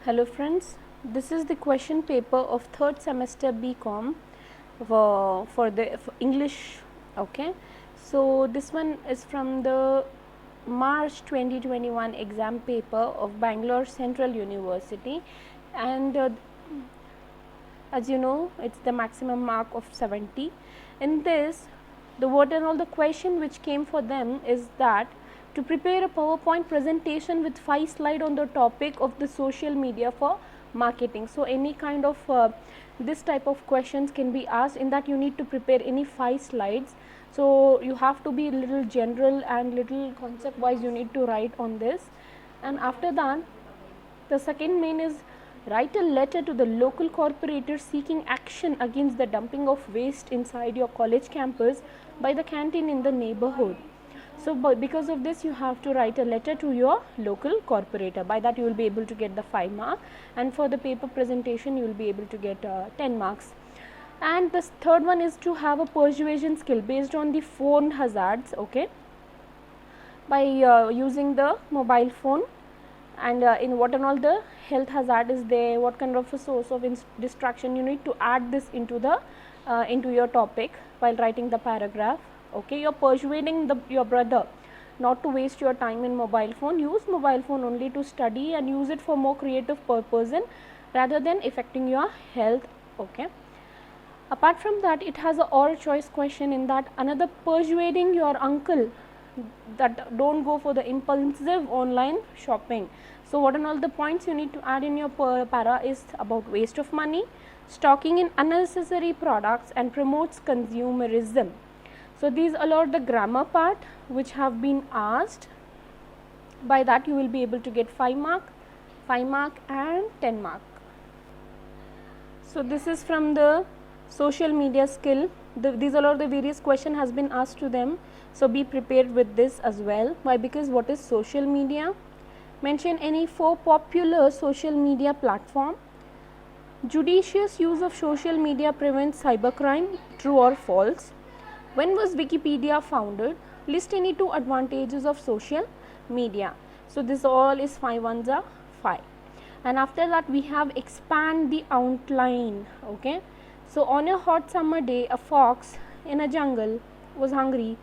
Hello friends, this is the question paper of third semester BCom for English. Okay, so this one is from the March 2021 exam paper of Bangalore Central University, and as you know, it's the maximum mark of 70. In this, the what and all the question which came for them is that to prepare a PowerPoint presentation with 5 slides on the topic of the social media for marketing. So any kind of this type of questions can be asked. In that you need to prepare any 5 slides. So you have to be little general and little concept wise you need to write on this. And after that, the second main is write a letter to the local corporator seeking action against the dumping of waste inside your college campus by the canteen in the neighborhood. So because of this you have to write a letter to your local corporator. By that you will be able to get the 5 mark, and for the paper presentation you will be able to get 10 marks. And the third one is to have a persuasion skill based on the phone hazards, okay, by using the mobile phone, and in what and all the health hazard is there, what kind of a source of distraction, you need to add this into the into your topic while writing the paragraph. Okay, you're persuading your brother not to waste your time in mobile phone. Use mobile phone only to study and use it for more creative purpose rather than affecting your health. Okay, apart from that, it has a all choice question in that another persuading your uncle that don't go for the impulsive online shopping. So what are all the points you need to add in your para is about waste of money, stocking in unnecessary products, and promotes consumerism. So these are the grammar part which have been asked. By that you will be able to get 5 mark, 5 mark and 10 mark. So this is from the social media skill. These are all the various question has been asked to them. So be prepared with this as well. Why? Because what is social media? Mention any 4 popular social media platform. Judicious use of social media prevents cybercrime. True or false? When was Wikipedia founded? List any 2 advantages of social media. So this all is 5 ones are 5. And after that we have expand the outline. Okay. So on a hot summer day, a fox in a jungle was hungry,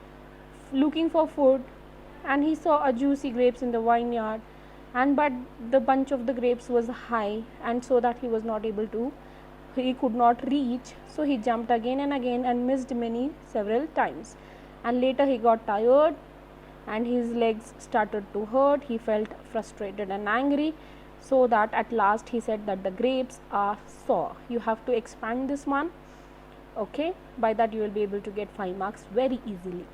looking for food, and he saw a juicy grapes in the vineyard, and but the bunch of the grapes was high, and so that he could not reach, so he jumped again and again and missed several times, and later he got tired and his legs started to hurt. He felt frustrated and angry, so that at last he said that the grapes are sour. You have to expand this one. Okay, by that you will be able to get 5 marks very easily.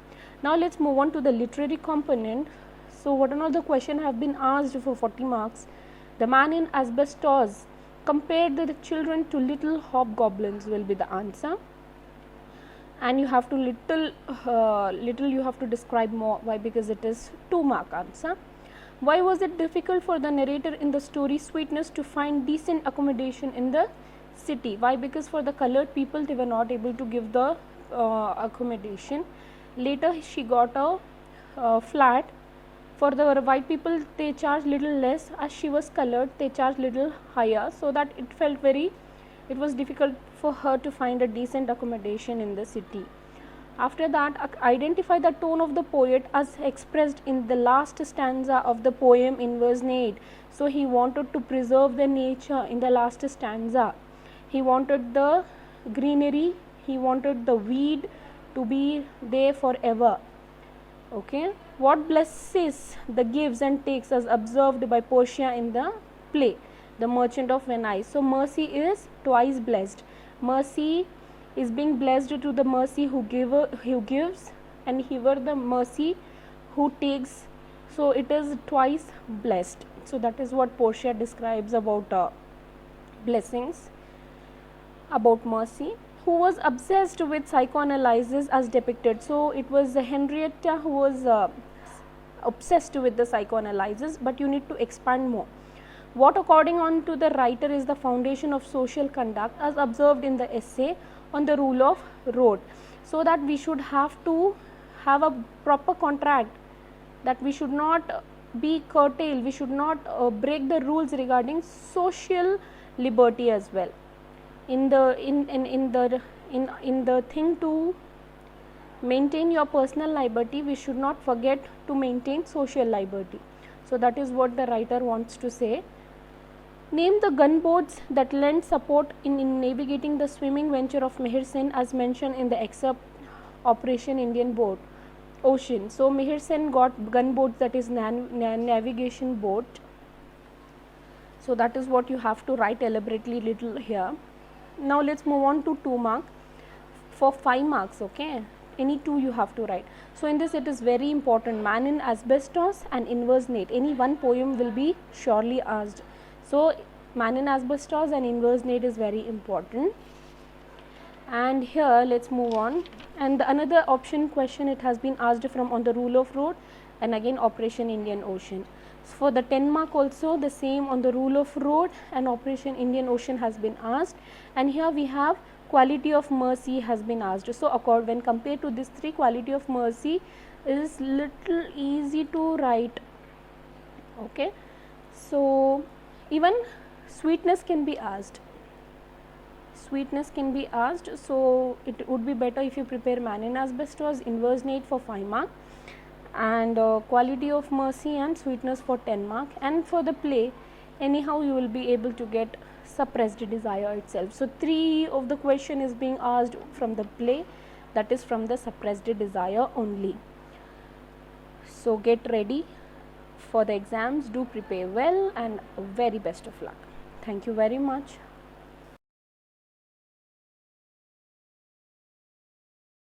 Now let's move on to the literary component. So what another question have been asked for 40 marks. The man in asbestos compared the children to little hobgoblins will be the answer, and you have to little you have to describe more. Why? Because it is 2 mark answer. Why was it difficult for the narrator in the story Sweetness to find decent accommodation in the city? Why? Because for the colored people they were not able to give the accommodation. Later she got a flat. For the white people they charged little less. As she was colored they charged little higher, so that it was difficult for her to find a decent accommodation in the city. After that, identify the tone of the poet as expressed in the last stanza of the poem in verse 8. So he wanted to preserve the nature in the last stanza. He wanted the greenery, he wanted the weed to be there forever. Okay, what blesses the gives and takes as observed by Portia in the play The Merchant of Venice. So mercy is twice blessed. Mercy is being blessed to the mercy who gives, and here the mercy who takes. So it is twice blessed. So that is what Portia describes about blessings, about mercy. Who was obsessed with psychoanalysis as depicted? So it was Henrietta who was obsessed with the psychoanalysis, but you need to expand more. What according on to the writer is the foundation of social conduct as observed in the essay on the rule of road? So that we should have to have a proper contract, that we should not be curtailed, we should not break the rules regarding social liberty as well. In the thing to maintain your personal liberty, we should not forget to maintain social liberty. So that is what the writer wants to say. Name the gunboats that lent support in navigating the swimming venture of Mihir Sen as mentioned in the excerpt Operation Indian Ocean. So Mihir Sen got gunboats, that is navigation boat. So that is what you have to write elaborately little here. Now let's move on to 2 mark. For 5 marks, okay, any 2 you have to write. So in this it is very important, Man in Asbestos and Inverse Nate, any one poem will be surely asked. So Man in Asbestos and Inverse Nate is very important. And here let's move on, and another option question, it has been asked from On the Rule of Road and again Operation Indian Ocean. So for the 10 mark also the same, On the Rule of Road and Operation Indian Ocean has been asked, and here we have Quality of Mercy has been asked. So when compared to these 3, Quality of Mercy is little easy to write, okay. So even Sweetness can be asked, so it would be better if you prepare Man in Asbestos, Inverse Nate for 5 mark, and Quality of Mercy and Sweetness for 10 mark. And for the play, anyhow you will be able to get Suppressed Desire itself. So 3 of the question is being asked from the play, that is from the Suppressed Desire only. So get ready for the exams, do prepare well, and very best of luck. Thank you very much.